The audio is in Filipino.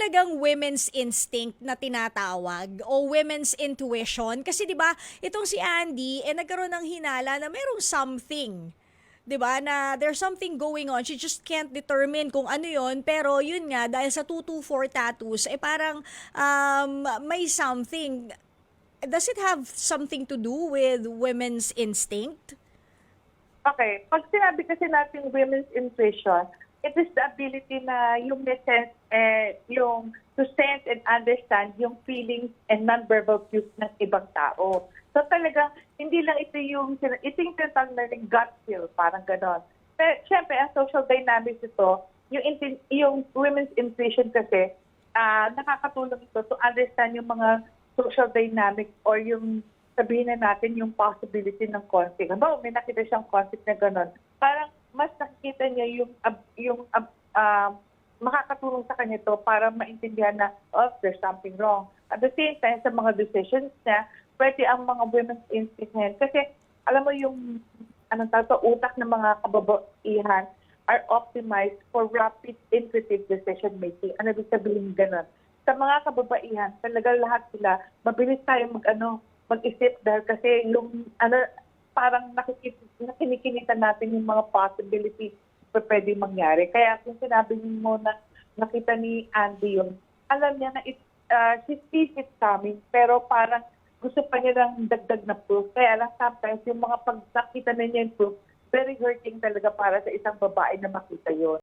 talagang women's instinct na tinatawag o women's intuition? Kasi 'di ba, itong si Andy nagkaroon ng hinala na merong something, 'di ba, na there's something going on. She just can't determine kung ano 'yon, pero yun nga dahil sa 224 tattoos parang may something. Does it have something to do with women's instinct? Okay, pag sinabi kasi natin women's intuition, it is the ability na yung may sense, yung to sense and understand yung feelings and non-verbal cues ng ibang tao. So talagang, hindi lang ito yung tinatawag na rin gut feel, parang ganon. Pero syempre, ang social dynamics ito, yung women's intuition kasi, nakakatulong ito to understand yung mga social dynamics or yung sabihin na natin yung possibility ng conflict. Halimbawa, may nakita siyang conflict na gano'n. Parang mas nakikita niya makakatulong sa kanya to para maintindihan na, oh, there's something wrong. At the same time, sa mga decisions niya, pwede ang mga women's instinct na yun. Kasi, alam mo yung utak ng mga kababaihan are optimized for rapid, intuitive decision making. Ano ibig sabihin gano'n? Sa mga kababaihan, talaga lahat sila, mabilis tayo mag-isip dahil kasi yung parang nakikinitan natin yung mga possibilities na pwede mangyari. Kaya kung sinabi mo na nakita ni Andy yun, alam niya na she sees it coming, pero parang gusto pa niya ng dagdag na proof. Kaya lang sometimes yung mga pag nakita na niya yung proof, very hurting talaga para sa isang babae na makita yun.